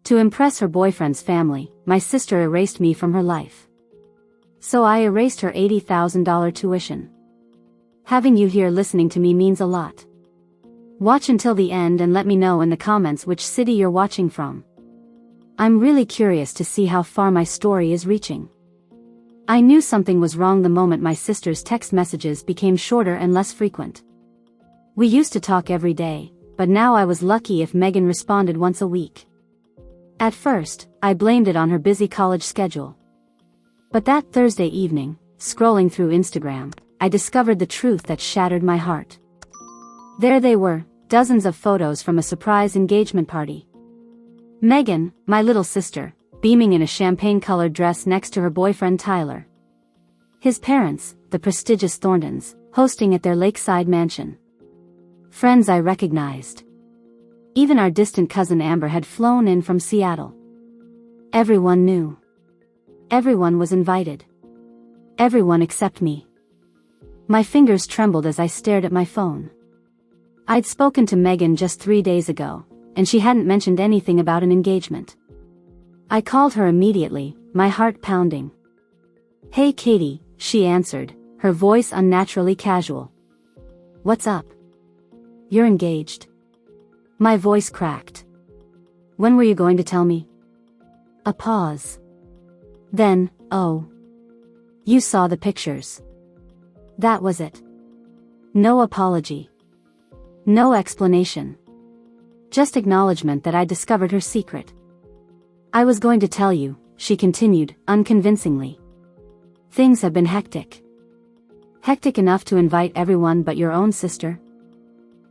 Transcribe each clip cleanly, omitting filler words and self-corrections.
To impress her boyfriend's family, my sister erased me from her life. So I erased her $80,000 tuition. Having you here listening to me means a lot. Watch until the end and let me know in the comments which city you're watching from. I'm really curious to see how far my story is reaching. I knew something was wrong the moment my sister's text messages became shorter and less frequent. We used to talk every day, but now I was lucky if Megan responded once a week. At first, I blamed it on her busy college schedule. But that Thursday evening, scrolling through Instagram, I discovered the truth that shattered my heart. There they were, dozens of photos from a surprise engagement party. Megan, my little sister, beaming in a champagne-colored dress next to her boyfriend Tyler. His parents, the prestigious Thorntons, hosting at their lakeside mansion. Friends I recognized. Even our distant cousin Amber had flown in from Seattle. Everyone knew. Everyone was invited. Everyone except me. My fingers trembled as I stared at my phone. I'd spoken to Megan just 3 days ago, and she hadn't mentioned anything about an engagement. I called her immediately, my heart pounding. "Hey Katie," she answered, her voice unnaturally casual. "What's up? You're engaged?" My voice cracked. "When were you going to tell me?" A pause. Then, "Oh. You saw the pictures." That was it. No apology. No explanation. Just acknowledgement that I discovered her secret. "I was going to tell you," she continued, unconvincingly. "Things have been hectic. Hectic enough to invite everyone but your own sister."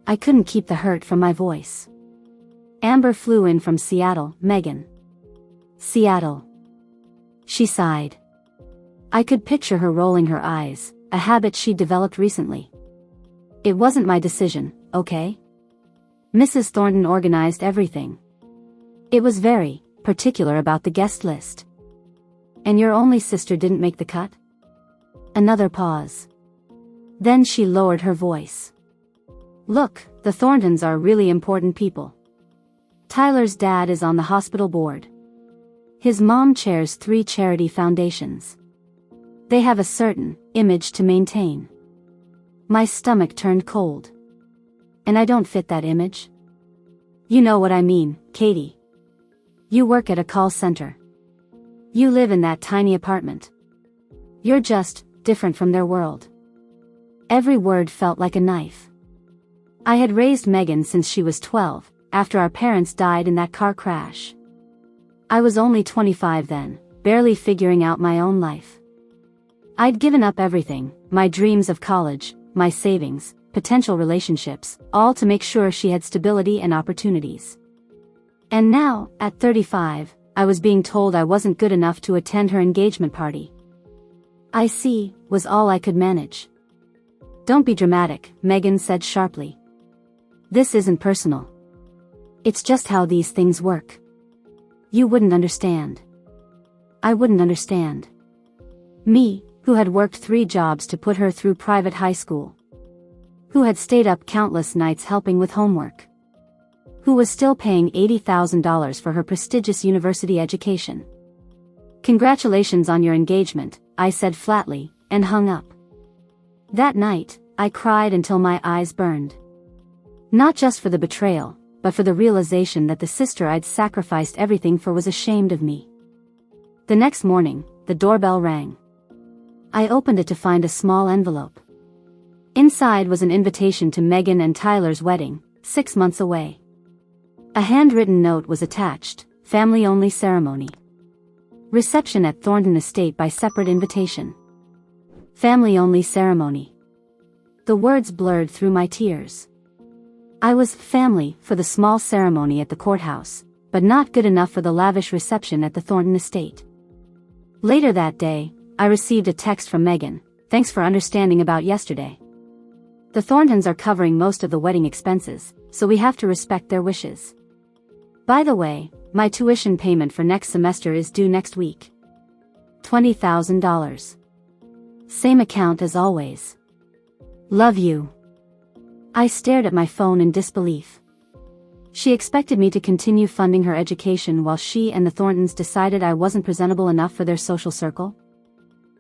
I couldn't keep the hurt from my voice. "Amber flew in from Seattle, Megan." "Seattle." She sighed. I could picture her rolling her eyes, a habit she'd developed recently. "It wasn't my decision, okay? Mrs. Thornton organized everything. It was very particular about the guest list. And your only sister didn't make the cut?" Another pause. Then she lowered her voice. "Look, the Thorntons are really important people. Tyler's dad is on the hospital board. His mom chairs 3 charity foundations. They have a certain image to maintain." My stomach turned cold. "And I don't fit that image?" "You know what I mean, Katie. You work at a call center. You live in that tiny apartment. You're just different from their world." Every word felt like a knife. I had raised Megan since she was 12, after our parents died in that car crash. I was only 25 then, barely figuring out my own life. I'd given up everything, my dreams of college, my savings, potential relationships, all to make sure she had stability and opportunities. And now, at 35, I was being told I wasn't good enough to attend her engagement party. "I see," was all I could manage. "Don't be dramatic," Megan said sharply. "This isn't personal. It's just how these things work. You wouldn't understand." I wouldn't understand. Me, who had worked 3 jobs to put her through private high school. Who had stayed up countless nights helping with homework. Who was still paying $80,000 for her prestigious university education. "Congratulations on your engagement," I said flatly, and hung up. That night, I cried until my eyes burned. Not just for the betrayal, but for the realization that the sister I'd sacrificed everything for was ashamed of me. The next morning, the doorbell rang. I opened it to find a small envelope. Inside was an invitation to Megan and Tyler's wedding, 6 months away. A handwritten note was attached, family-only ceremony. Reception at Thornton Estate by separate invitation. Family-only ceremony. The words blurred through my tears. I was family for the small ceremony at the courthouse, but not good enough for the lavish reception at the Thornton Estate. Later that day, I received a text from Megan, "Thanks for understanding about yesterday. The Thorntons are covering most of the wedding expenses, so we have to respect their wishes. By the way, my tuition payment for next semester is due next week. $20,000. Same account as always. Love you." I stared at my phone in disbelief. She expected me to continue funding her education while she and the Thorntons decided I wasn't presentable enough for their social circle.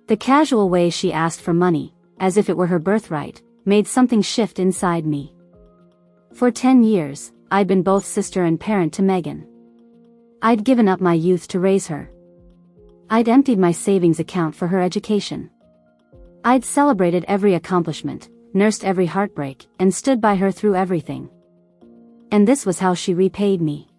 The casual way she asked for money, as if it were her birthright, made something shift inside me. For 10 years, I'd been both sister and parent to Megan. I'd given up my youth to raise her. I'd emptied my savings account for her education. I'd celebrated every accomplishment, nursed every heartbreak, and stood by her through everything. And this was how she repaid me.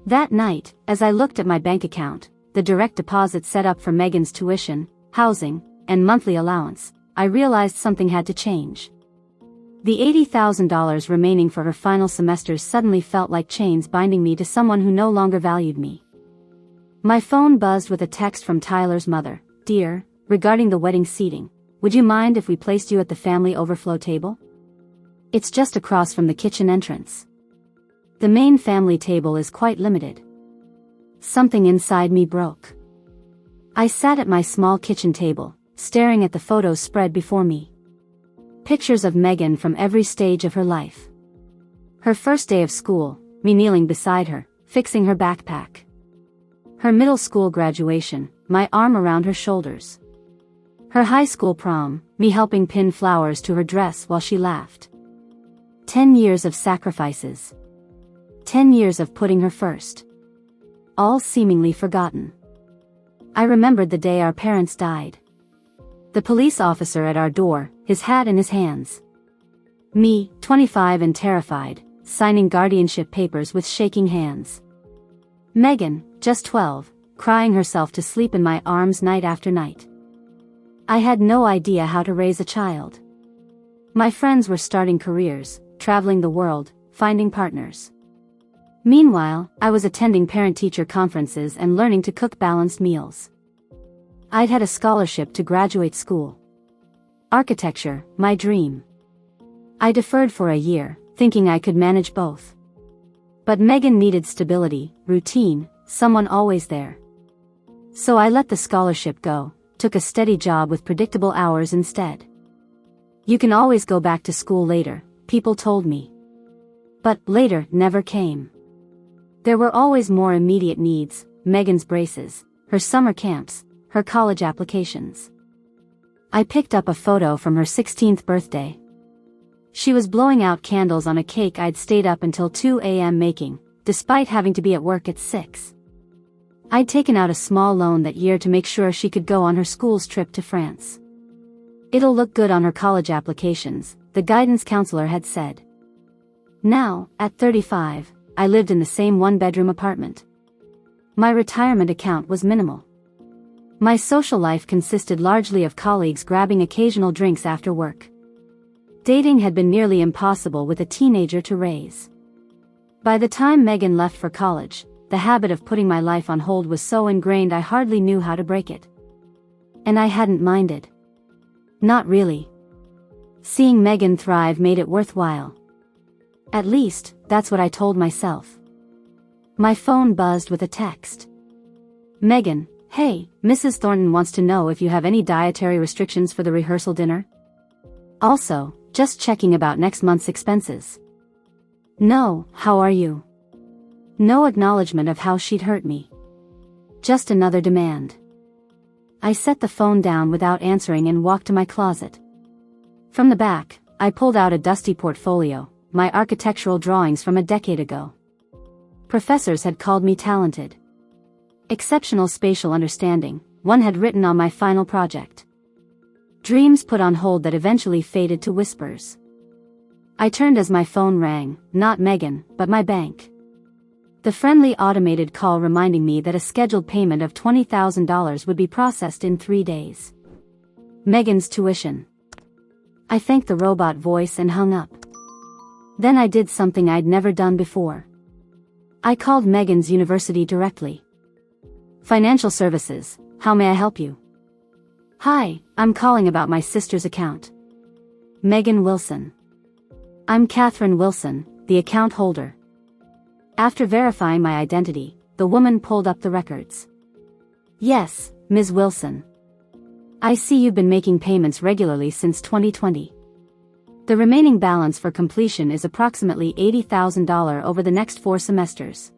That night, as I looked at my bank account, the direct deposit set up for Megan's tuition, housing, and monthly allowance, I realized something had to change. The $80,000 remaining for her final semesters suddenly felt like chains binding me to someone who no longer valued me. My phone buzzed with a text from Tyler's mother. "Dear, regarding the wedding seating, would you mind if we placed you at the family overflow table? It's just across from the kitchen entrance. The main family table is quite limited." Something inside me broke. I sat at my small kitchen table, staring at the photos spread before me. Pictures of Megan from every stage of her life. Her first day of school, me kneeling beside her, fixing her backpack. Her middle school graduation, my arm around her shoulders. Her high school prom, me helping pin flowers to her dress while she laughed. 10 years of sacrifices. 10 years of putting her first. All seemingly forgotten. I remembered the day our parents died. The police officer at our door, his hat in his hands. Me, 25 and terrified, signing guardianship papers with shaking hands. Megan, just 12, crying herself to sleep in my arms night after night. I had no idea how to raise a child. My friends were starting careers, traveling the world, finding partners. Meanwhile, I was attending parent-teacher conferences and learning to cook balanced meals. I'd had a scholarship to graduate school. Architecture, my dream. I deferred for a year, thinking I could manage both. But Megan needed stability, routine, someone always there. So I let the scholarship go, took a steady job with predictable hours instead. You can always go back to school later, people told me. But later never came. There were always more immediate needs: Megan's braces, her summer camps, her college applications. I picked up a photo from her 16th birthday. She was blowing out candles on a cake I'd stayed up until 2 a.m. making, despite having to be at work at 6. I'd taken out a small loan that year to make sure she could go on her school's trip to France. "It'll look good on her college applications," the guidance counselor had said. Now, at 35, I lived in the same one-bedroom apartment. My retirement account was minimal. My social life consisted largely of colleagues grabbing occasional drinks after work. Dating had been nearly impossible with a teenager to raise. By the time Megan left for college, the habit of putting my life on hold was so ingrained I hardly knew how to break it. And I hadn't minded. Not really. Seeing Megan thrive made it worthwhile. At least, that's what I told myself. My phone buzzed with a text. "Megan, hey, Mrs. Thornton wants to know if you have any dietary restrictions for the rehearsal dinner. Also, just checking about next month's expenses." No, how are you? No acknowledgement of how she'd hurt me. Just another demand. I set the phone down without answering and walked to my closet. From the back, I pulled out a dusty portfolio, my architectural drawings from a decade ago. Professors had called me talented. Exceptional spatial understanding, one had written on my final project. Dreams put on hold that eventually faded to whispers. I turned as my phone rang, not Megan, but my bank. The friendly automated call reminding me that a scheduled payment of $20,000 would be processed in 3 days. Megan's tuition. I thanked the robot voice and hung up. Then I did something I'd never done before. I called Megan's university directly. "Financial services, how may I help you?" "Hi, I'm calling about my sister's account." "Megan Wilson." "I'm Catherine Wilson, the account holder." After verifying my identity, the woman pulled up the records. "Yes, Ms. Wilson. I see you've been making payments regularly since 2020. The remaining balance for completion is approximately $80,000 over the next 4 semesters.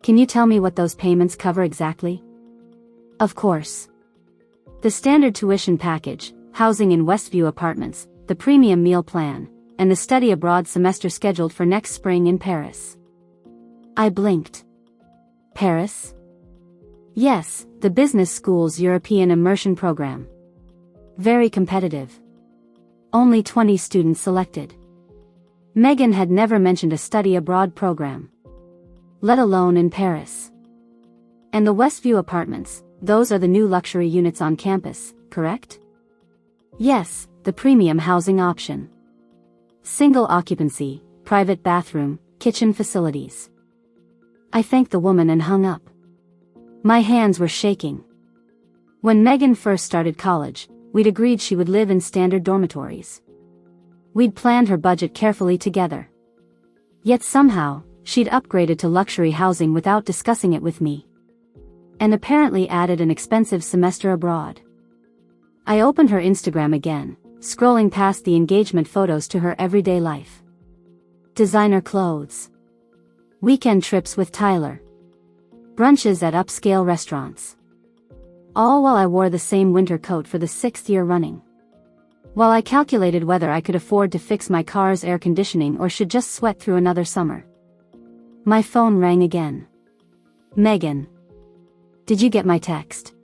Can you tell me what those payments cover exactly? Of course. The standard tuition package, housing in Westview apartments, the premium meal plan, and the study abroad semester scheduled for next spring in Paris. I blinked. Paris? Yes, the business school's European immersion program. Very competitive. Only 20 students selected. Megan had never mentioned a study abroad program, let alone in Paris. And the Westview apartments, those are the new luxury units on campus, correct? Yes, the premium housing option. Single occupancy, private bathroom, kitchen facilities. I thanked the woman and hung up. My hands were shaking. When Megan first started college, we'd agreed she would live in standard dormitories. We'd planned her budget carefully together. Yet somehow, she'd upgraded to luxury housing without discussing it with me. And apparently added an expensive semester abroad. I opened her Instagram again, scrolling past the engagement photos to her everyday life. Designer clothes. Weekend trips with Tyler. Brunches at upscale restaurants. All while I wore the same winter coat for the 6th year running. While I calculated whether I could afford to fix my car's air conditioning or should just sweat through another summer. My phone rang again. Megan. Did you get my text?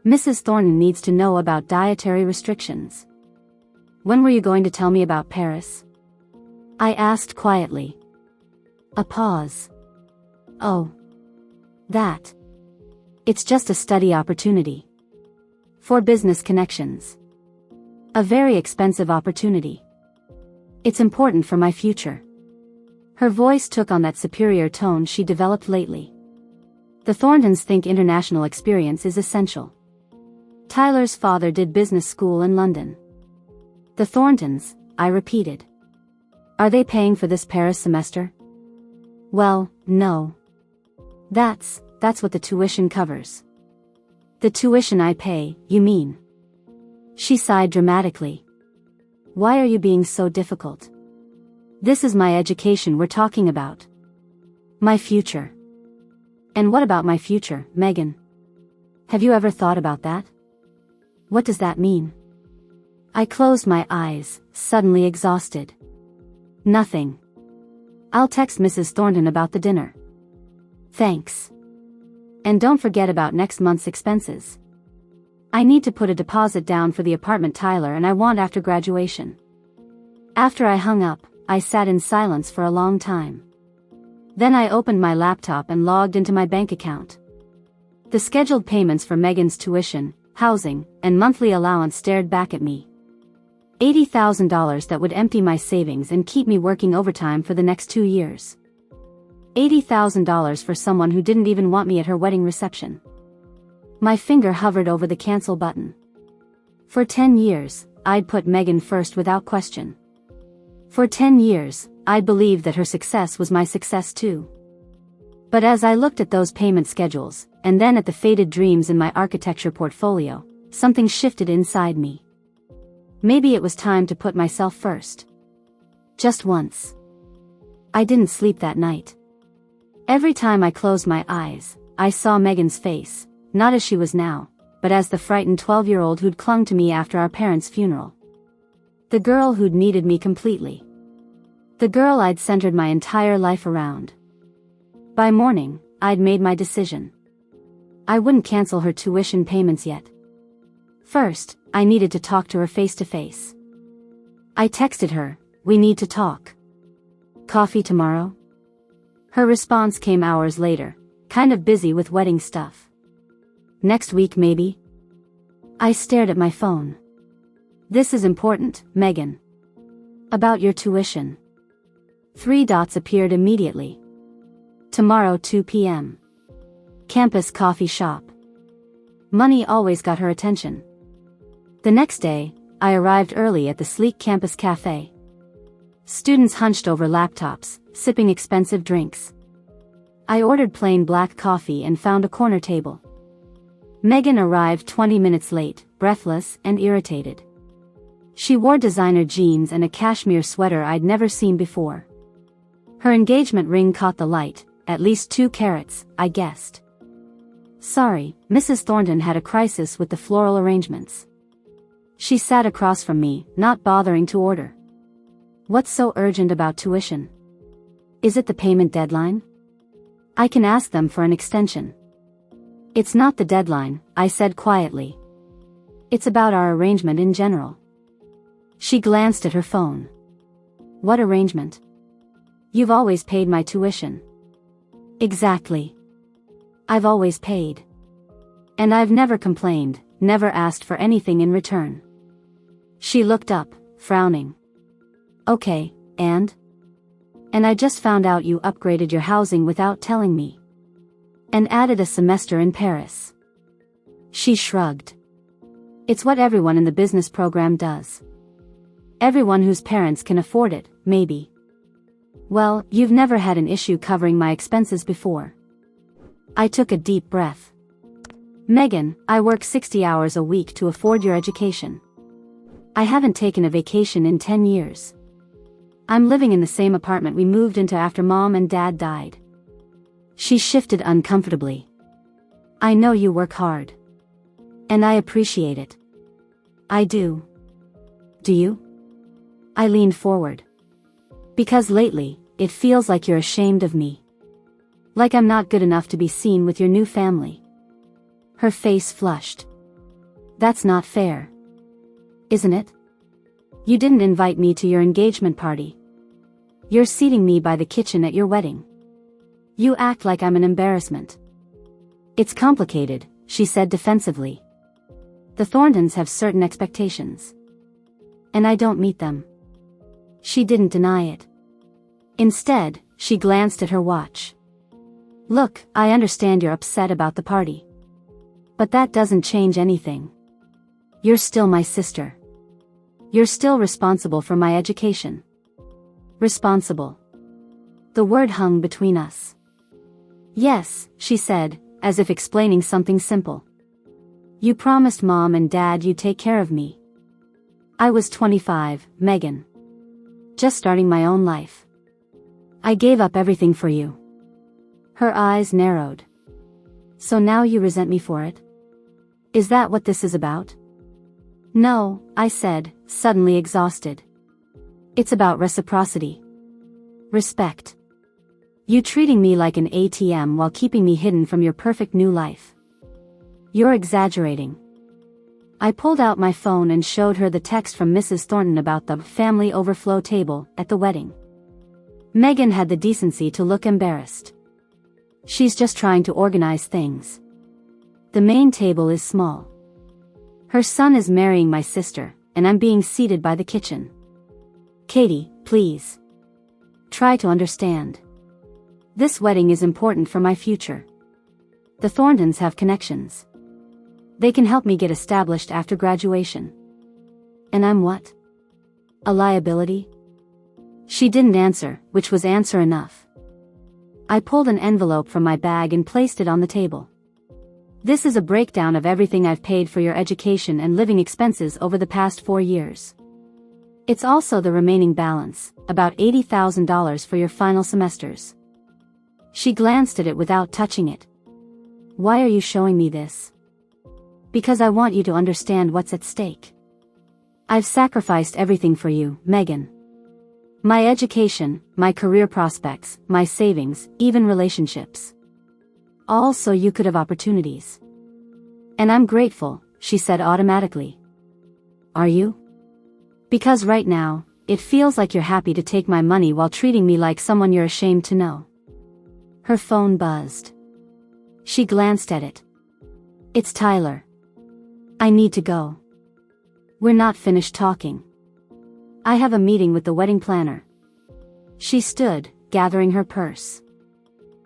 Mrs. Thornton needs to know about dietary restrictions. When were you going to tell me about Paris? I asked quietly. A pause. Oh. That. It's just a study opportunity. For business connections. A very expensive opportunity. It's important for my future. Her voice took on that superior tone she developed lately. The Thorntons think international experience is essential. Tyler's father did business school in London. The Thorntons, I repeated. Are they paying for this Paris semester? Well, no. That's what the tuition covers. The tuition I pay, you mean? She sighed dramatically. Why are you being so difficult? This is my education we're talking about. My future. And what about my future, Megan? Have you ever thought about that? What does that mean? I closed my eyes, suddenly exhausted. Nothing. I'll text Mrs. Thornton about the dinner. Thanks. And don't forget about next month's expenses. I need to put a deposit down for the apartment Tyler and I want after graduation. After I hung up, I sat in silence for a long time. Then I opened my laptop and logged into my bank account. The scheduled payments for Megan's tuition, housing, and monthly allowance stared back at me. $80,000 that would empty my savings and keep me working overtime for the next 2 years. $80,000 for someone who didn't even want me at her wedding reception. My finger hovered over the cancel button. For 10 years, I'd put Megan first without question. For 10 years, I'd believed that her success was my success too. But as I looked at those payment schedules, and then at the faded dreams in my architecture portfolio, something shifted inside me. Maybe it was time to put myself first. Just once. I didn't sleep that night. Every time I closed my eyes, I saw Megan's face, not as she was now, but as the frightened 12-year-old who'd clung to me after our parents' funeral. The girl who'd needed me completely. The girl I'd centered my entire life around. By morning, I'd made my decision. I wouldn't cancel her tuition payments yet. First, I needed to talk to her face to face. I texted her, "We need to talk. Coffee tomorrow?" Her response came hours later, kind of busy with wedding stuff. "Next week maybe?" I stared at my phone. "This is important, Megan. About your tuition." 3 dots appeared immediately. Tomorrow 2 p.m. Campus coffee shop. Money always got her attention. The next day, I arrived early at the sleek campus cafe. Students hunched over laptops, sipping expensive drinks. I ordered plain black coffee and found a corner table. Megan arrived 20 minutes late, breathless and irritated. She wore designer jeans and a cashmere sweater I'd never seen before. Her engagement ring caught the light, at least 2 carats, I guessed. Sorry, Mrs. Thornton had a crisis with the floral arrangements. She sat across from me, not bothering to order. What's so urgent about tuition? Is it the payment deadline? I can ask them for an extension. It's not the deadline, I said quietly. It's about our arrangement in general. She glanced at her phone. What arrangement? You've always paid my tuition. Exactly. I've always paid. And I've never complained, never asked for anything in return. She looked up, frowning. Okay, and? And I just found out you upgraded your housing without telling me. And added a semester in Paris. She shrugged. It's what everyone in the business program does. Everyone whose parents can afford it, maybe. Well, you've never had an issue covering my expenses before. I took a deep breath. Megan, I work 60 hours a week to afford your education. I haven't taken a vacation in 10 years. I'm living in the same apartment we moved into after Mom and Dad died. She shifted uncomfortably. I know you work hard. And I appreciate it. I do. Do you? I leaned forward. Because lately, it feels like you're ashamed of me. Like I'm not good enough to be seen with your new family. Her face flushed. That's not fair. Isn't it? You didn't invite me to your engagement party. You're seating me by the kitchen at your wedding. You act like I'm an embarrassment. It's complicated, she said defensively. The Thorntons have certain expectations. And I don't meet them. She didn't deny it. Instead, she glanced at her watch. Look, I understand you're upset about the party. But that doesn't change anything. You're still my sister. You're still responsible for my education. Responsible. The word hung between us. Yes, she said, as if explaining something simple. You promised Mom and Dad you'd take care of me. I was 25, Megan. Just starting my own life. I gave up everything for you. Her eyes narrowed. So now you resent me for it? Is that what this is about? No, I said, suddenly exhausted. It's about reciprocity. Respect. You treating me like an ATM while keeping me hidden from your perfect new life. You're exaggerating. I pulled out my phone and showed her the text from Mrs. Thornton about the family overflow table at the wedding. Megan had the decency to look embarrassed. She's just trying to organize things. The main table is small. Her son is marrying my sister, and I'm being seated by the kitchen. Katie, please. Try to understand. This wedding is important for my future. The Thorntons have connections. They can help me get established after graduation. And I'm what? A liability? She didn't answer, which was answer enough. I pulled an envelope from my bag and placed it on the table. This is a breakdown of everything I've paid for your education and living expenses over the past 4 years. It's also the remaining balance, about $80,000 for your final semesters. She glanced at it without touching it. Why are you showing me this? Because I want you to understand what's at stake. I've sacrificed everything for you, Megan. My education, my career prospects, my savings, even relationships. All so you could have opportunities. And I'm grateful, she said automatically. Are you? Because right now, it feels like you're happy to take my money while treating me like someone you're ashamed to know. Her phone buzzed. She glanced at it. It's Tyler. I need to go. We're not finished talking. I have a meeting with the wedding planner. She stood, gathering her purse.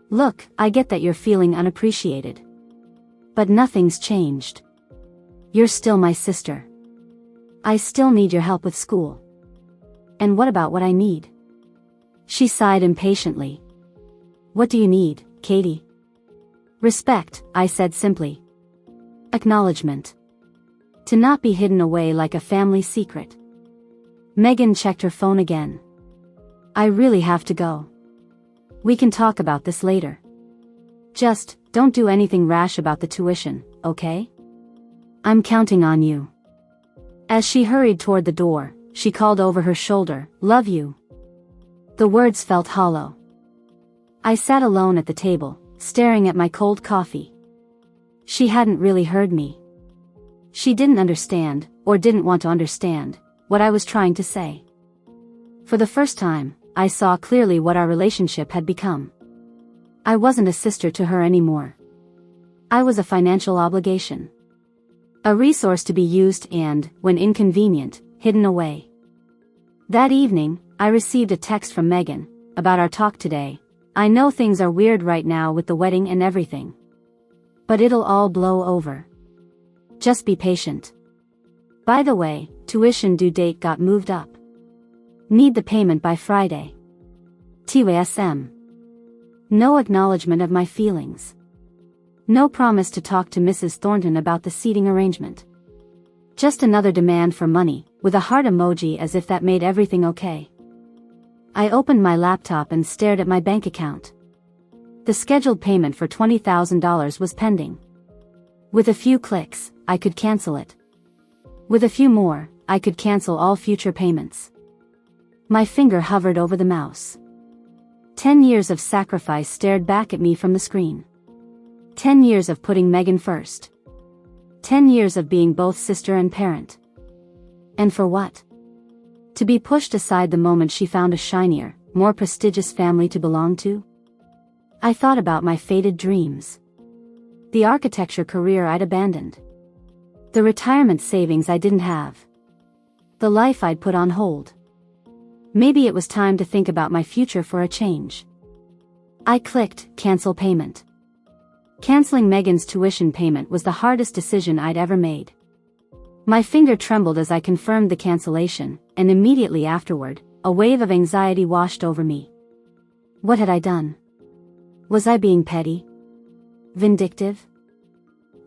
Look, I get that you're feeling unappreciated. But nothing's changed. You're still my sister. I still need your help with school. And what about what I need? She sighed impatiently. What do you need, Katie? Respect, I said simply. Acknowledgement. To not be hidden away like a family secret. Megan checked her phone again. I really have to go. We can talk about this later. Just, don't do anything rash about the tuition, okay? I'm counting on you. As she hurried toward the door, she called over her shoulder, "Love you." The words felt hollow. I sat alone at the table, staring at my cold coffee. She hadn't really heard me. She didn't understand, or didn't want to understand, what I was trying to say. For the first time, I saw clearly what our relationship had become. I wasn't a sister to her anymore. I was a financial obligation. A resource to be used and, when inconvenient, hidden away. That evening, I received a text from Megan, about our talk today. "I know things are weird right now with the wedding and everything. But it'll all blow over. Just be patient. By the way, tuition due date got moved up. Need the payment by Friday. TWSM. No acknowledgement of my feelings. No promise to talk to Mrs. Thornton about the seating arrangement. Just another demand for money, with a heart emoji as if that made everything okay." I opened my laptop and stared at my bank account. The scheduled payment for $20,000 was pending. With a few clicks, I could cancel it. With a few more, I could cancel all future payments. My finger hovered over the mouse. 10 years of sacrifice stared back at me from the screen. 10 years of putting Megan first. 10 years of being both sister and parent. And for what? To be pushed aside the moment she found a shinier, more prestigious family to belong to? I thought about my faded dreams. The architecture career I'd abandoned. The retirement savings I didn't have. The life I'd put on hold. Maybe it was time to think about my future for a change. I clicked cancel payment. Canceling Megan's tuition payment was the hardest decision I'd ever made. My finger trembled as I confirmed the cancellation, and immediately afterward, a wave of anxiety washed over me. What had I done? Was I being petty? Vindictive?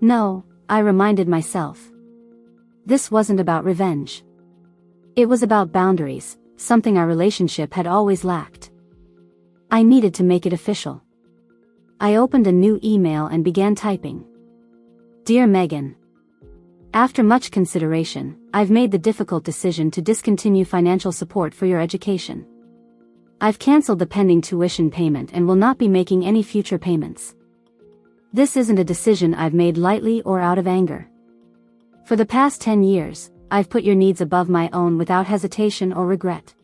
No, I reminded myself. This wasn't about revenge. It was about boundaries, something our relationship had always lacked. I needed to make it official. I opened a new email and began typing. Dear Megan. After much consideration, I've made the difficult decision to discontinue financial support for your education. I've canceled the pending tuition payment and will not be making any future payments. This isn't a decision I've made lightly or out of anger. For the past 10 years, I've put your needs above my own without hesitation or regret.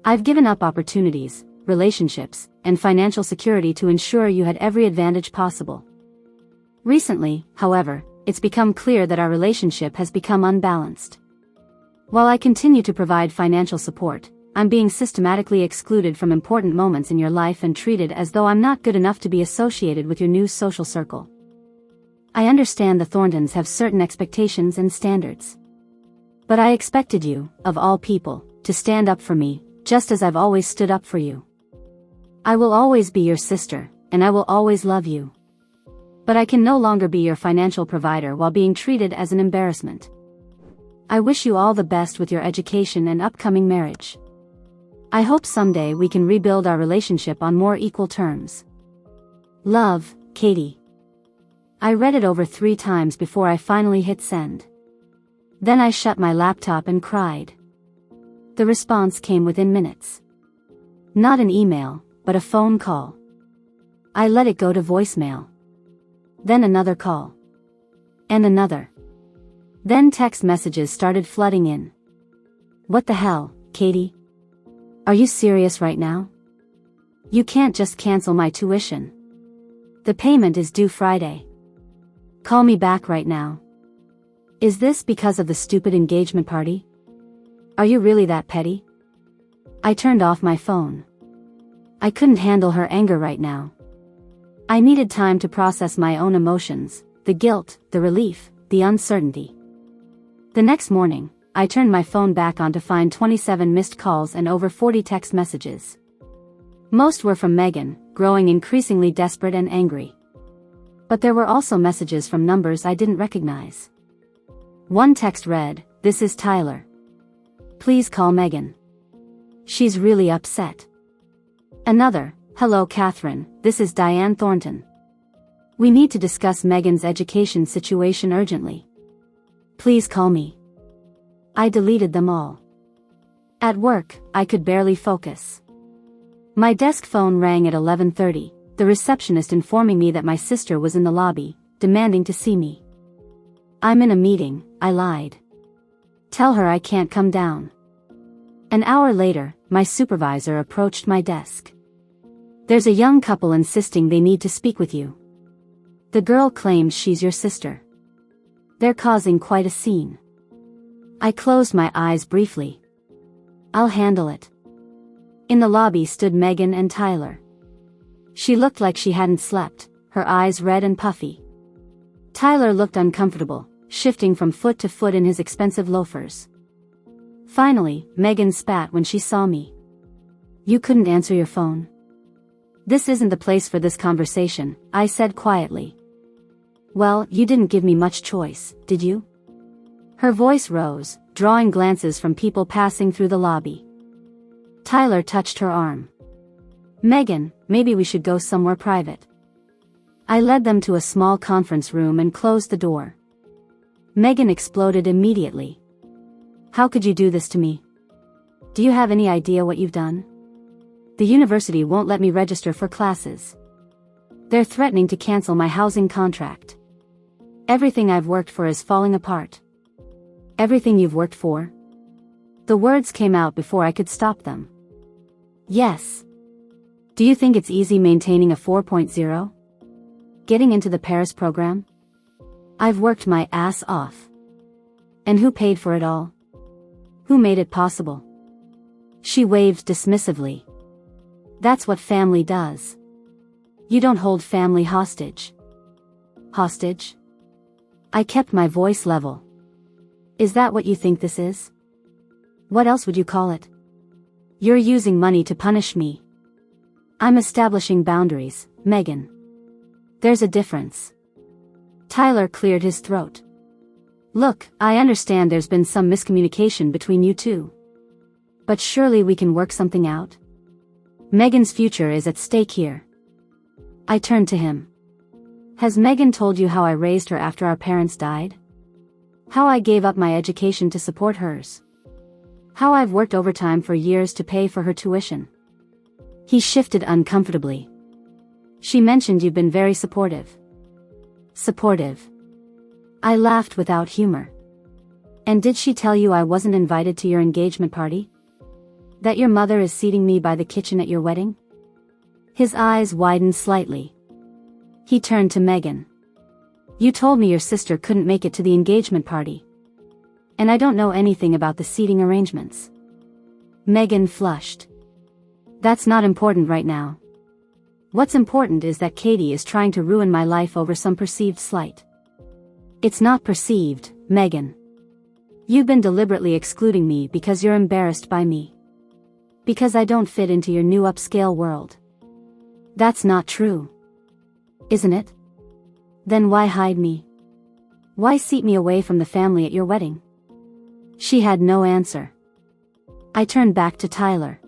I've given up opportunities, relationships, and financial security to ensure you had every advantage possible. Recently, however, it's become clear that our relationship has become unbalanced. While I continue to provide financial support, I'm being systematically excluded from important moments in your life and treated as though I'm not good enough to be associated with your new social circle. I understand the Thorntons have certain expectations and standards. But I expected you, of all people, to stand up for me, just as I've always stood up for you. I will always be your sister, and I will always love you. But I can no longer be your financial provider while being treated as an embarrassment. I wish you all the best with your education and upcoming marriage. I hope someday we can rebuild our relationship on more equal terms. Love, Katie. I read it over 3 times before I finally hit send. Then I shut my laptop and cried. The response came within minutes. Not an email, but a phone call. I let it go to voicemail. Then another call. And another. Then text messages started flooding in. What the hell, Katie? Are you serious right now? You can't just cancel my tuition. The payment is due Friday. Call me back right now. Is this because of the stupid engagement party? Are you really that petty? I turned off my phone. I couldn't handle her anger right now. I needed time to process my own emotions, the guilt, the relief, the uncertainty. The next morning, I turned my phone back on to find 27 missed calls and over 40 text messages. Most were from Megan, growing increasingly desperate and angry. But there were also messages from numbers I didn't recognize. One text read, "This is Tyler. Please call Megan. She's really upset. Another, hello Catherine, this is Diane Thornton. We need to discuss Megan's education situation urgently. Please call me. I deleted them all. At work, I could barely focus. My desk phone rang at 11:30, the receptionist informing me that my sister was in the lobby, demanding to see me. I'm in a meeting, I lied. Tell her I can't come down. An hour later, my supervisor approached my desk. There's a young couple insisting they need to speak with you. The girl claims she's your sister. They're causing quite a scene. I closed my eyes briefly. I'll handle it. In the lobby stood Megan and Tyler. She looked like she hadn't slept, her eyes red and puffy. Tyler looked uncomfortable, shifting from foot to foot in his expensive loafers. Finally, Megan spat when she saw me. You couldn't answer your phone? This isn't the place for this conversation, I said quietly. Well, you didn't give me much choice, did you? Her voice rose, drawing glances from people passing through the lobby. Tyler touched her arm. Megan, maybe we should go somewhere private. I led them to a small conference room and closed the door. Megan exploded immediately. How could you do this to me? Do you have any idea what you've done? The university won't let me register for classes. They're threatening to cancel my housing contract. Everything I've worked for is falling apart. Everything you've worked for? The words came out before I could stop them. Yes. Do you think it's easy maintaining a 4.0? Getting into the Paris program? I've worked my ass off. And who paid for it all? Who made it possible? She waved dismissively. That's what family does. You don't hold family hostage. Hostage? I kept my voice level. Is that what you think this is? What else would you call it? You're using money to punish me. I'm establishing boundaries, Megan. There's a difference. Tyler cleared his throat. Look, I understand there's been some miscommunication between you two. But surely we can work something out? Megan's future is at stake here. I turned to him. Has Megan told you how I raised her after our parents died? How I gave up my education to support hers? How I've worked overtime for years to pay for her tuition? He shifted uncomfortably. She mentioned you've been very supportive. Supportive. I laughed without humor. And did she tell you I wasn't invited to your engagement party? That your mother is seating me by the kitchen at your wedding? His eyes widened slightly. He turned to Megan. You told me your sister couldn't make it to the engagement party. And I don't know anything about the seating arrangements. Megan flushed. That's not important right now. What's important is that Katie is trying to ruin my life over some perceived slight. It's not perceived, Megan. You've been deliberately excluding me because you're embarrassed by me. Because I don't fit into your new upscale world. That's not true. Isn't it? Then why hide me? Why seat me away from the family at your wedding? She had no answer. I turned back to Tyler.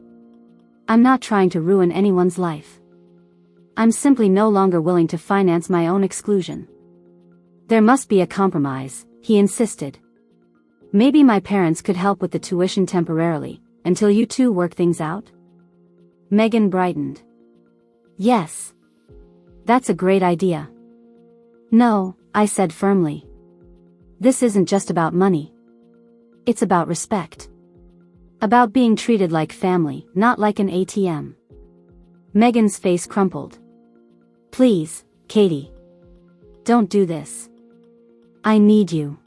I'm not trying to ruin anyone's life. I'm simply no longer willing to finance my own exclusion. There must be a compromise, he insisted. Maybe my parents could help with the tuition temporarily, until you two work things out? Megan brightened. Yes. That's a great idea. No, I said firmly. This isn't just about money. It's about respect. About being treated like family, not like an ATM. Megan's face crumpled. Please, Katie. Don't do this. I need you.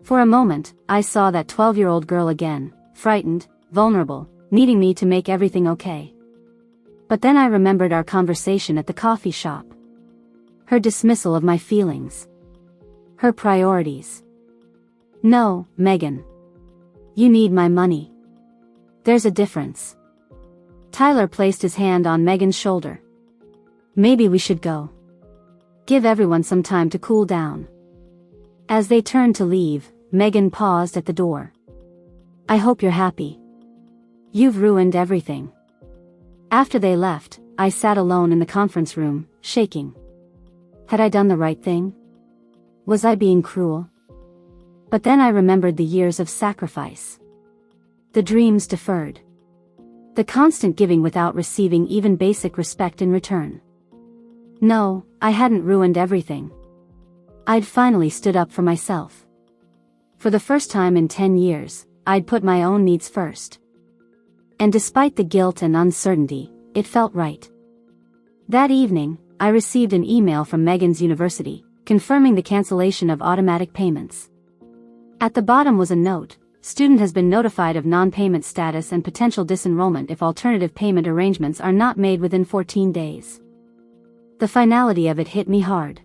For a moment, I saw that 12-year-old girl again, frightened, vulnerable, needing me to make everything okay. But then I remembered our conversation at the coffee shop. Her dismissal of my feelings. Her priorities. No, Megan. You need my money. There's a difference. Tyler placed his hand on Megan's shoulder. Maybe we should go. Give everyone some time to cool down. As they turned to leave, Megan paused at the door. I hope you're happy. You've ruined everything." After they left, I sat alone in the conference room, shaking. Had I done the right thing? Was I being cruel? But then I remembered the years of sacrifice. The dreams deferred. The constant giving without receiving even basic respect in return. No, I hadn't ruined everything. I'd finally stood up for myself. For the first time in 10 years, I'd put my own needs first. And despite the guilt and uncertainty, it felt right. That evening, I received an email from Megan's university, confirming the cancellation of automatic payments. At the bottom was a note: "Student has been notified of non-payment status and potential disenrollment if alternative payment arrangements are not made within 14 days. The finality of it hit me hard.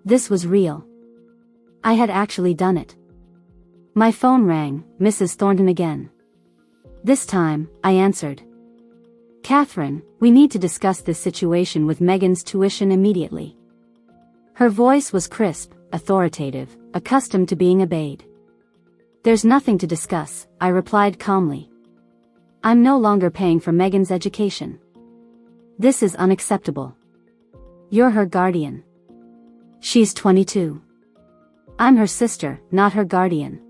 This was real. I had actually done it. My phone rang, Mrs. Thornton again. This time, I answered. "Catherine, we need to discuss this situation with Megan's tuition immediately." Her voice was crisp, authoritative, accustomed to being obeyed. "There's nothing to discuss," I replied calmly. "I'm no longer paying for Megan's education. This is unacceptable. You're her guardian. She's 22. I'm her sister, not her guardian.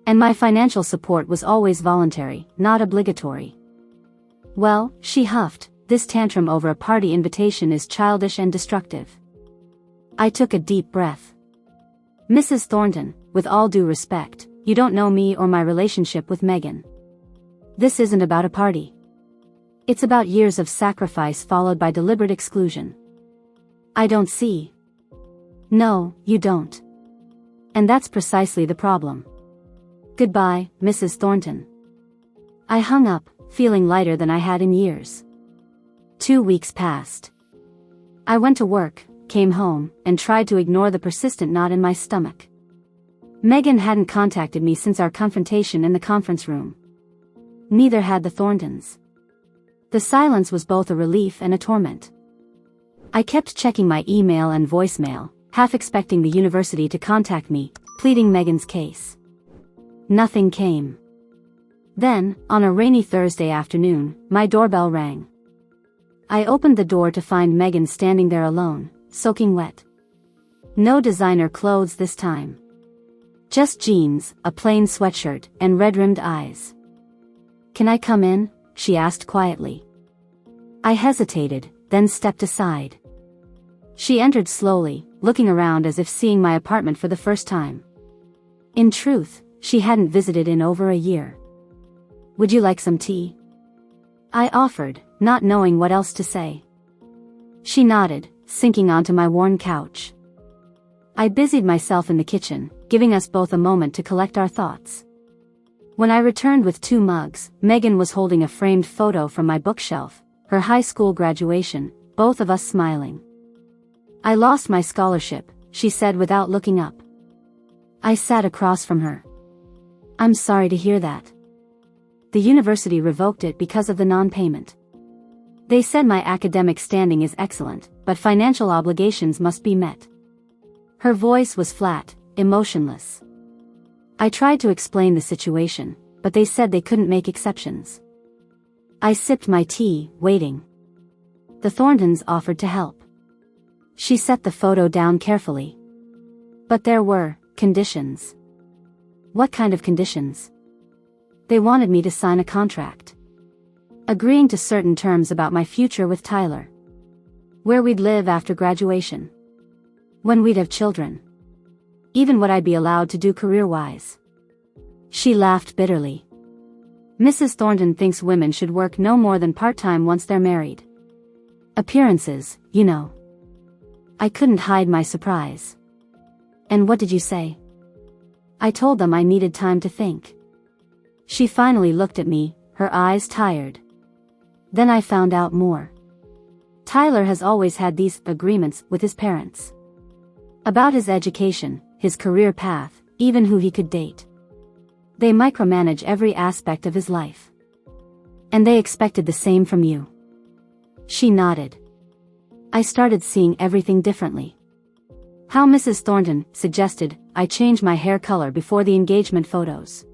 And my financial support was always voluntary, not obligatory." "Well," she huffed, "this tantrum over a party invitation is childish and destructive." I took a deep breath. "Mrs. Thornton, with all due respect, you don't know me or my relationship with Megan. This isn't about a party. It's about years of sacrifice followed by deliberate exclusion. I don't see." "No, you don't. And that's precisely the problem. Goodbye, Mrs. Thornton." I hung up, feeling lighter than I had in years. 2 weeks passed. I went to work, came home, and tried to ignore the persistent knot in my stomach. Megan hadn't contacted me since our confrontation in the conference room. Neither had the Thorntons. The silence was both a relief and a torment. I kept checking my email and voicemail, half expecting the university to contact me, pleading Megan's case. Nothing came. Then, on a rainy Thursday afternoon, my doorbell rang. I opened the door to find Megan standing there alone, soaking wet. No designer clothes this time. Just jeans, a plain sweatshirt, and red-rimmed eyes. "Can I come in?" she asked quietly. I hesitated, then stepped aside. She entered slowly, looking around as if seeing my apartment for the first time. In truth, she hadn't visited in over a year. "Would you like some tea?" I offered, not knowing what else to say. She nodded, sinking onto my worn couch. I busied myself in the kitchen, giving us both a moment to collect our thoughts. When I returned with 2 mugs, Megan was holding a framed photo from my bookshelf, her high school graduation, both of us smiling. "I lost my scholarship," she said without looking up. I sat across from her. "I'm sorry to hear that. The university revoked it because of the non-payment. They said my academic standing is excellent, but financial obligations must be met." Her voice was flat, emotionless. I tried to explain the situation, but they said they couldn't make exceptions. I sipped my tea, waiting. The Thorntons offered to help. She set the photo down carefully. But there were conditions. What kind of conditions? They wanted me to sign a contract. Agreeing to certain terms about my future with Tyler. Where we'd live after graduation. When we'd have children. Even what I'd be allowed to do career-wise. She laughed bitterly. "Mrs. Thornton thinks women should work no more than part-time once they're married. Appearances, you know." I couldn't hide my surprise. "And what did you say?" I told them I needed time to think. She finally looked at me, her eyes tired. Then I found out more. Tyler has always had these agreements with his parents. About his education, his career path, even who he could date. They micromanage every aspect of his life. And they expected the same from you. She nodded. I started seeing everything differently. How Mrs. Thornton suggested I change my hair color before the engagement photos.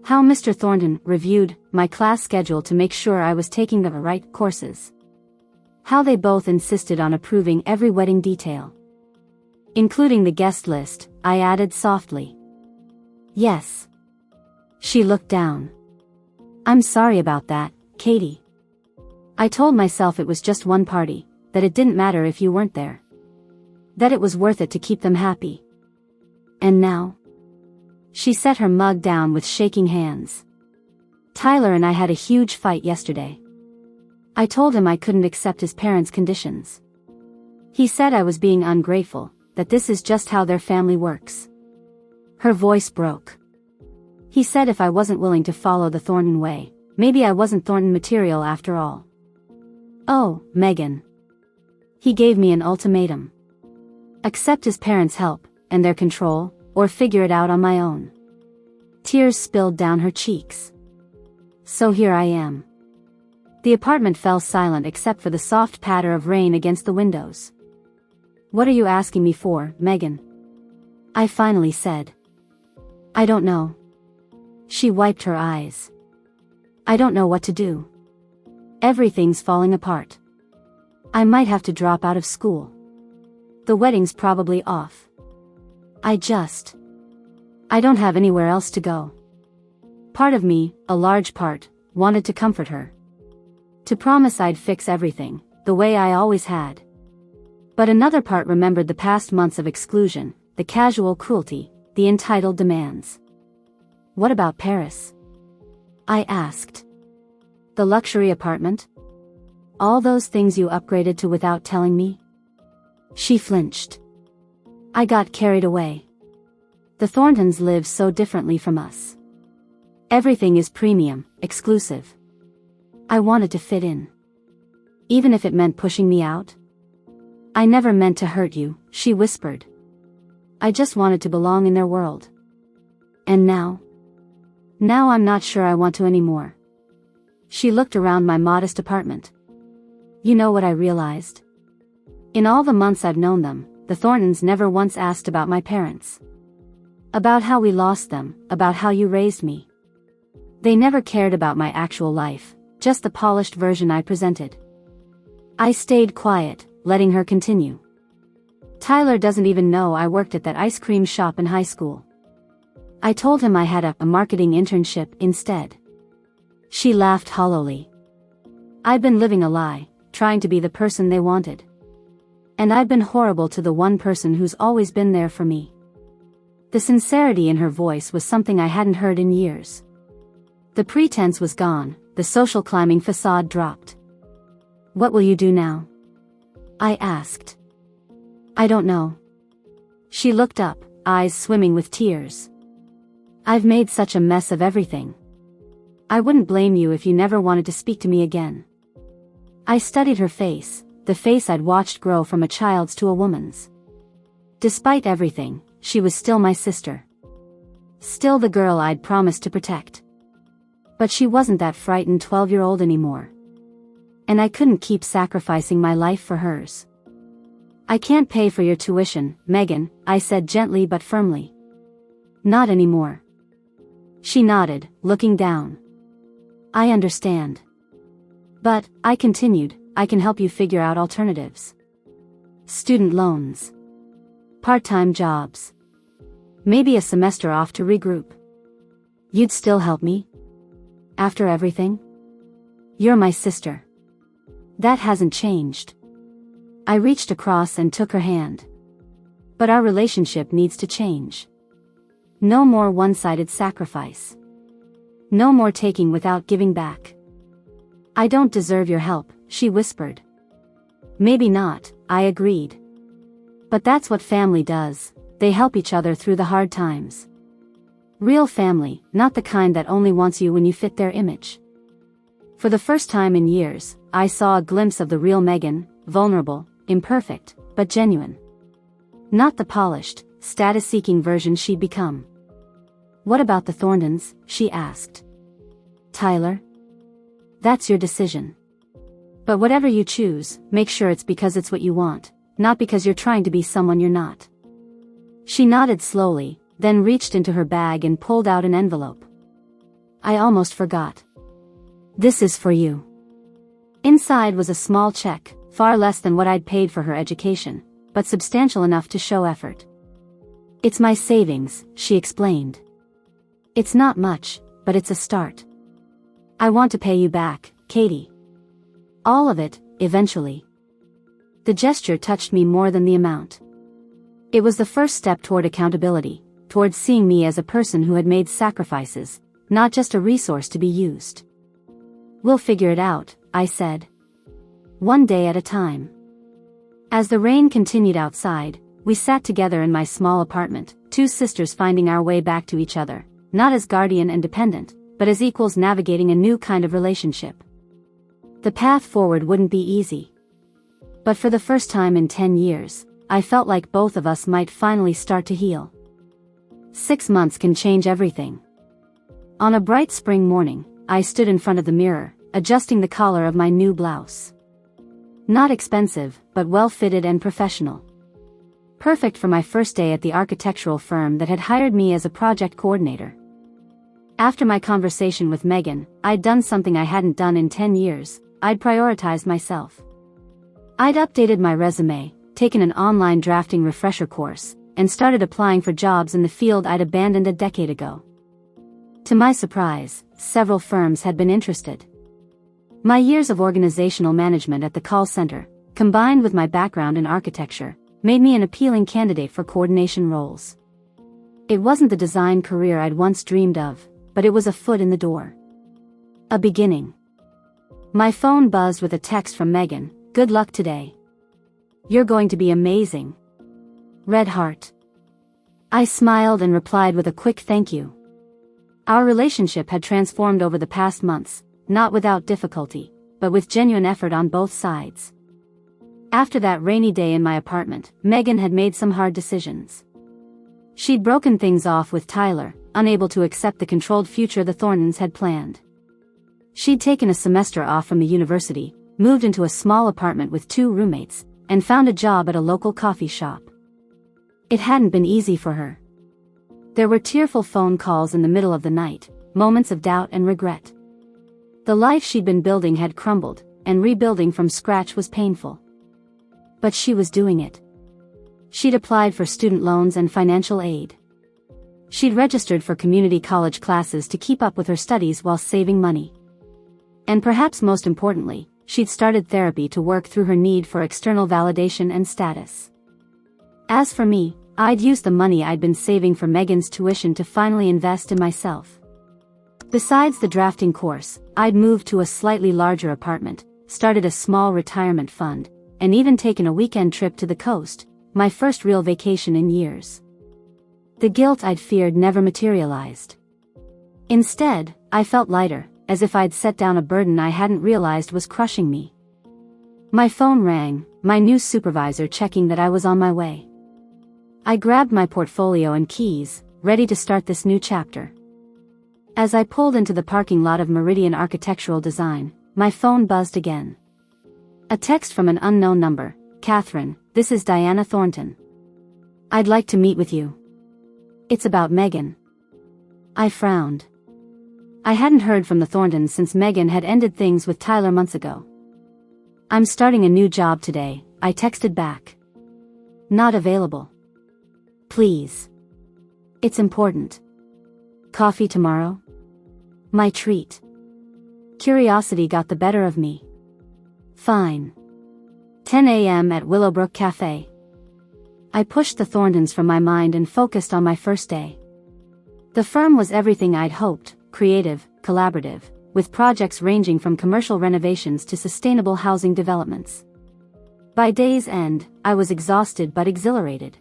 How Mr. Thornton reviewed my class schedule to make sure I was taking the right courses. How they both insisted on approving every wedding detail. Including the guest list, I added softly. Yes. She looked down. I'm sorry about that, Katie. I told myself it was just one party, that it didn't matter if you weren't there. That it was worth it to keep them happy. And now? She set her mug down with shaking hands. Tyler and I had a huge fight yesterday. I told him I couldn't accept his parents' conditions. He said I was being ungrateful, that this is just how their family works. Her voice broke. He said if I wasn't willing to follow the Thornton way, maybe I wasn't Thornton material after all. Oh, Megan. He gave me an ultimatum. Accept his parents' help, and their control, or figure it out on my own. Tears spilled down her cheeks. So here I am. The apartment fell silent except for the soft patter of rain against the windows. What are you asking me for, Megan? I finally said. I don't know. She wiped her eyes. I don't know what to do. Everything's falling apart. I might have to drop out of school. The wedding's probably off. I don't have anywhere else to go. Part of me, a large part, wanted to comfort her. To promise I'd fix everything, the way I always had. But another part remembered the past months of exclusion, the casual cruelty, the entitled demands. What about Paris? I asked. The luxury apartment? All those things you upgraded to without telling me? She flinched. I got carried away. The Thorntons live so differently from us. Everything is premium, exclusive. I wanted to fit in. Even if it meant pushing me out. I never meant to hurt you, she whispered. I just wanted to belong in their world. And now? Now I'm not sure I want to anymore. She looked around my modest apartment. You know what I realized? In all the months I've known them, the Thorntons never once asked about my parents. About how we lost them, about how you raised me. They never cared about my actual life, just the polished version I presented. I stayed quiet, letting her continue. Tyler doesn't even know I worked at that ice cream shop in high school. I told him I had a marketing internship instead. She laughed hollowly. I'd been living a lie, trying to be the person they wanted. And I'd been horrible to the one person who's always been there for me. The sincerity in her voice was something I hadn't heard in years. The pretense was gone, the social climbing facade dropped. What will you do now? I asked. I don't know. She looked up, eyes swimming with tears. I've made such a mess of everything. I wouldn't blame you if you never wanted to speak to me again. I studied her face, the face I'd watched grow from a child's to a woman's. Despite everything, she was still my sister. Still the girl I'd promised to protect. But she wasn't that frightened 12-year-old anymore. And I couldn't keep sacrificing my life for hers. I can't pay for your tuition, Megan, I said gently but firmly. Not anymore. She nodded, looking down. I understand. But, I continued, I can help you figure out alternatives. Student loans. Part-time jobs. Maybe a semester off to regroup. You'd still help me? After everything? You're my sister. That hasn't changed. I reached across and took her hand. But our relationship needs to change. No more one-sided sacrifice. No more taking without giving back. I don't deserve your help, she whispered. Maybe not, I agreed. But that's what family does, they help each other through the hard times. Real family, not the kind that only wants you when you fit their image. For the first time in years, I saw a glimpse of the real Megan, vulnerable, imperfect, but genuine. Not the polished, status-seeking version she'd become. What about the Thorntons? She asked. Tyler? That's your decision. But whatever you choose, make sure it's because it's what you want, not because you're trying to be someone you're not. She nodded slowly, then reached into her bag and pulled out an envelope. I almost forgot. This is for you. Inside was a small check, far less than what I'd paid for her education, but substantial enough to show effort. It's my savings, she explained. It's not much, but it's a start. I want to pay you back, Katie. All of it, eventually. The gesture touched me more than the amount. It was the first step toward accountability, toward seeing me as a person who had made sacrifices, not just a resource to be used. We'll figure it out, I said. One day at a time. As the rain continued outside, we sat together in my small apartment, two sisters finding our way back to each other, not as guardian and dependent, but as equals navigating a new kind of relationship. The path forward wouldn't be easy. But for the first time in 10 years, I felt like both of us might finally start to heal. 6 months can change everything. On a bright spring morning, I stood in front of the mirror, adjusting the collar of my new blouse. Not expensive, but well-fitted and professional. Perfect for my first day at the architectural firm that had hired me as a project coordinator. After my conversation with Megan, I'd done something I hadn't done in 10 years, I'd prioritized myself. I'd updated my resume, taken an online drafting refresher course, and started applying for jobs in the field I'd abandoned a decade ago. To my surprise, several firms had been interested. My years of organizational management at the call center, combined with my background in architecture, made me an appealing candidate for coordination roles. It wasn't the design career I'd once dreamed of, but it was a foot in the door. A beginning. My phone buzzed with a text from Megan, "Good luck today. You're going to be amazing. Red heart." I smiled and replied with a quick thank you. Our relationship had transformed over the past months, not without difficulty, but with genuine effort on both sides. After that rainy day in my apartment, Megan had made some hard decisions. She'd broken things off with Tyler, unable to accept the controlled future the Thorntons had planned. She'd taken a semester off from the university, moved into a small apartment with 2 roommates, and found a job at a local coffee shop. It hadn't been easy for her. There were tearful phone calls in the middle of the night, moments of doubt and regret. The life she'd been building had crumbled, and rebuilding from scratch was painful. But she was doing it. She'd applied for student loans and financial aid. She'd registered for community college classes to keep up with her studies while saving money. And perhaps most importantly, she'd started therapy to work through her need for external validation and status. As for me, I'd used the money I'd been saving for Megan's tuition to finally invest in myself. Besides the drafting course, I'd moved to a slightly larger apartment, started a small retirement fund, and even taken a weekend trip to the coast, my first real vacation in years. The guilt I'd feared never materialized. Instead, I felt lighter, as if I'd set down a burden I hadn't realized was crushing me. My phone rang, my new supervisor checking that I was on my way. I grabbed my portfolio and keys, ready to start this new chapter. As I pulled into the parking lot of Meridian Architectural Design, my phone buzzed again. A text from an unknown number. "Catherine, this is Diana Thornton. I'd like to meet with you. It's about Megan." I frowned. I hadn't heard from the Thorntons since Megan had ended things with Tyler months ago. "I'm starting a new job today," I texted back. "Not available. Please. It's important. Coffee tomorrow?" My treat. Curiosity got the better of me. Fine. 10 a.m. at Willowbrook Cafe. I pushed the Thorntons from my mind and focused on my first day. The firm was everything I'd hoped, creative, collaborative, with projects ranging from commercial renovations to sustainable housing developments. By day's end, I was exhausted but exhilarated.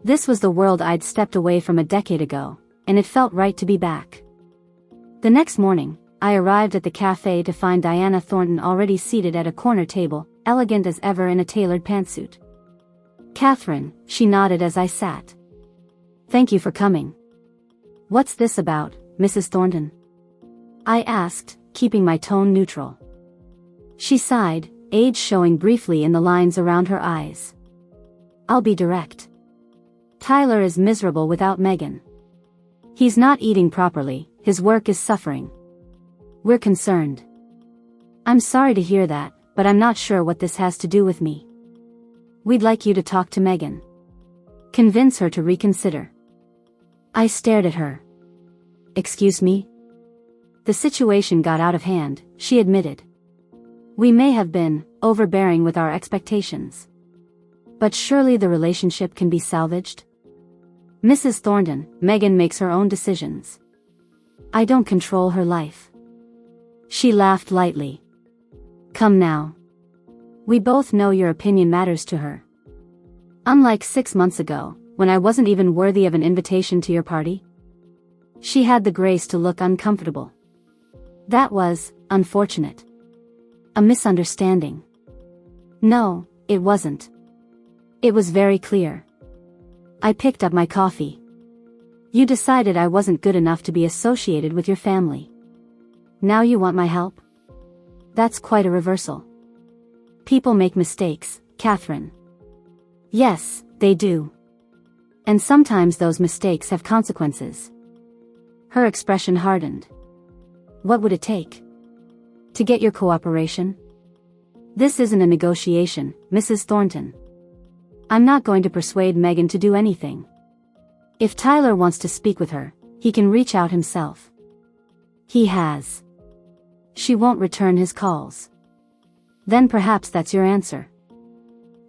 This was the world I'd stepped away from a decade ago, and it felt right to be back. The next morning, I arrived at the cafe to find Diana Thornton already seated at a corner table, elegant as ever in a tailored pantsuit. "Catherine," she nodded as I sat. "Thank you for coming." "What's this about, Mrs. Thornton?" I asked, keeping my tone neutral. She sighed, age showing briefly in the lines around her eyes. "I'll be direct. Tyler is miserable without Megan. He's not eating properly, His work is suffering. We're concerned. I'm sorry to hear that, but I'm not sure what this has to do with me. We'd like you to talk to Megan. Convince her to reconsider. I stared at her. Excuse me? The situation got out of hand, she admitted. We may have been overbearing with our expectations. But surely the relationship can be salvaged? Mrs. Thornton, Megan makes her own decisions. I don't control her life. She laughed lightly. Come now. We both know your opinion matters to her. Unlike 6 months ago, when I wasn't even worthy of an invitation to your party. She had the grace to look uncomfortable. That was unfortunate. A misunderstanding. No, it wasn't. It was very clear. I picked up my coffee. You decided I wasn't good enough to be associated with your family. Now you want my help? That's quite a reversal. People make mistakes, Catherine. Yes, they do. And sometimes those mistakes have consequences. Her expression hardened. What would it take? To get your cooperation? This isn't a negotiation, Mrs. Thornton. I'm not going to persuade Megan to do anything. If Tyler wants to speak with her, he can reach out himself. He has. She won't return his calls. Then perhaps that's your answer.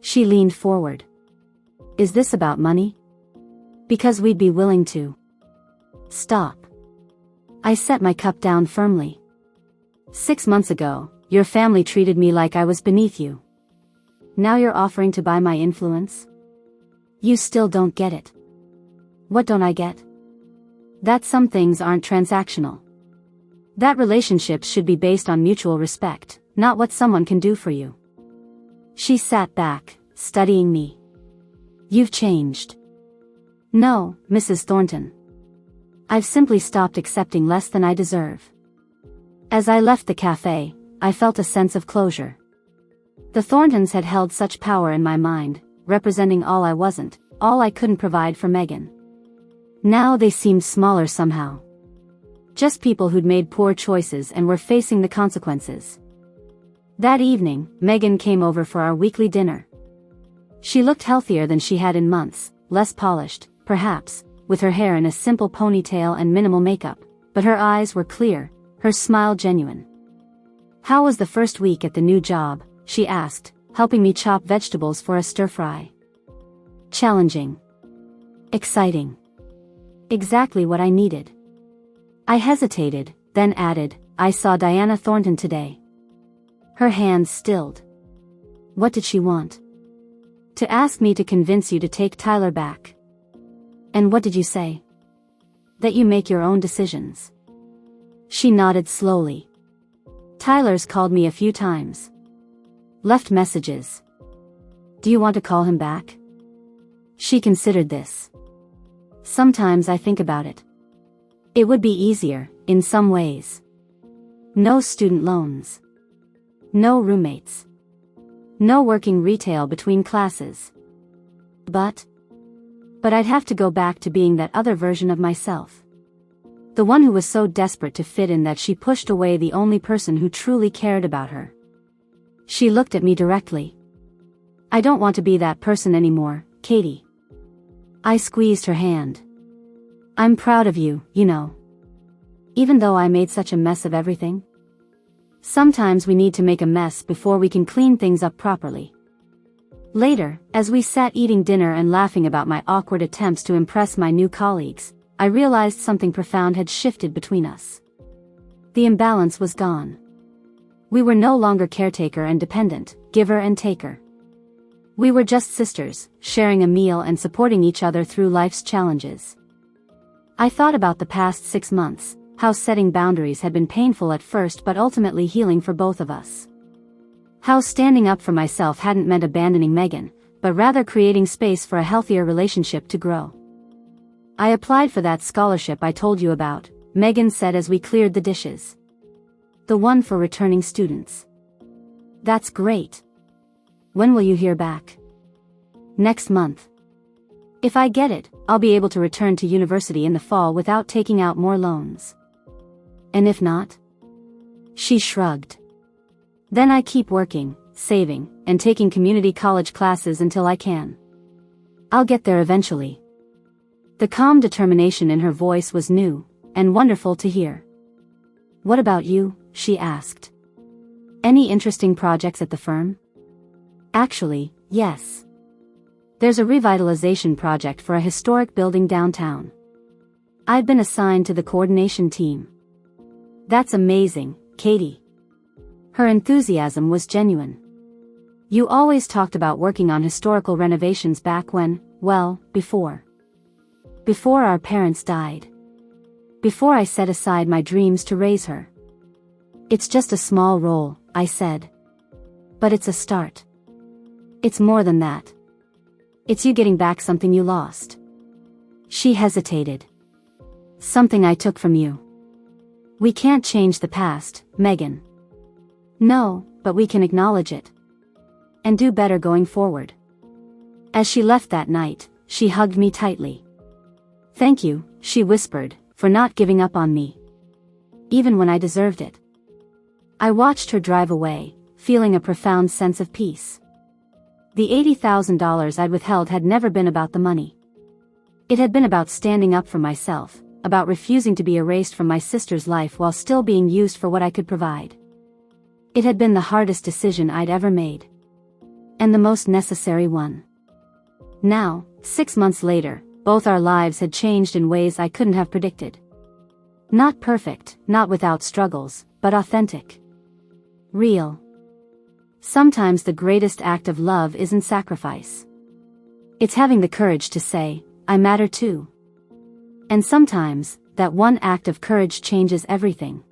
She leaned forward. Is this about money? Because we'd be willing to. Stop. I set my cup down firmly. 6 months ago, your family treated me like I was beneath you. Now you're offering to buy my influence? You still don't get it. What don't I get? That some things aren't transactional. That relationships should be based on mutual respect, not what someone can do for you. She sat back, studying me. You've changed. No, Mrs. Thornton. I've simply stopped accepting less than I deserve. As I left the cafe, I felt a sense of closure. The Thorntons had held such power in my mind, representing all I wasn't, all I couldn't provide for Megan. Now they seemed smaller somehow. Just people who'd made poor choices and were facing the consequences. That evening, Megan came over for our weekly dinner. She looked healthier than she had in months, less polished, perhaps, with her hair in a simple ponytail and minimal makeup, but her eyes were clear, her smile genuine. How was the first week at the new job? She asked, helping me chop vegetables for a stir-fry. Challenging. Exciting. Exactly what I needed. I hesitated, then added, I saw Diana Thornton today. Her hands stilled. What did she want? To ask me to convince you to take Tyler back. And what did you say? That you make your own decisions. She nodded slowly. Tyler's called me a few times. Left messages. Do you want to call him back? She considered this. Sometimes I think about it. It would be easier, in some ways. No student loans. No roommates. No working retail between classes. But I'd have to go back to being that other version of myself. The one who was so desperate to fit in that she pushed away the only person who truly cared about her. She looked at me directly. I don't want to be that person anymore, Katie. I squeezed her hand. I'm proud of you, you know. Even though I made such a mess of everything. Sometimes we need to make a mess before we can clean things up properly. Later, as we sat eating dinner and laughing about my awkward attempts to impress my new colleagues, I realized something profound had shifted between us. The imbalance was gone. We were no longer caretaker and dependent, giver and taker. We were just sisters, sharing a meal and supporting each other through life's challenges. I thought about the past 6 months, how setting boundaries had been painful at first but ultimately healing for both of us. How standing up for myself hadn't meant abandoning Megan, but rather creating space for a healthier relationship to grow. I applied for that scholarship I told you about, Megan said as we cleared the dishes. The one for returning students. That's great. When will you hear back? Next month. If I get it, I'll be able to return to university in the fall without taking out more loans. And if not? She shrugged. Then I keep working, saving, and taking community college classes until I can. I'll get there eventually. The calm determination in her voice was new, and wonderful to hear. What about you? She asked. Any interesting projects at the firm? Actually, yes. There's a revitalization project for a historic building downtown. I've been assigned to the coordination team. That's amazing, Katie. Her enthusiasm was genuine. You always talked about working on historical renovations back when, well, before our parents died. Before I set aside my dreams to raise her. It's just a small role, I said. But it's a start. It's more than that. It's you getting back something you lost. She hesitated. Something I took from you. We can't change the past, Megan. No, but we can acknowledge it. And do better going forward. As she left that night, she hugged me tightly. Thank you, she whispered, for not giving up on me. Even when I deserved it. I watched her drive away, feeling a profound sense of peace. The $80,000 I'd withheld had never been about the money. It had been about standing up for myself, about refusing to be erased from my sister's life while still being used for what I could provide. It had been the hardest decision I'd ever made. And the most necessary one. Now, 6 months later, both our lives had changed in ways I couldn't have predicted. Not perfect, not without struggles, but authentic. Real. Sometimes the greatest act of love isn't sacrifice. It's having the courage to say, I matter too. And sometimes, that one act of courage changes everything.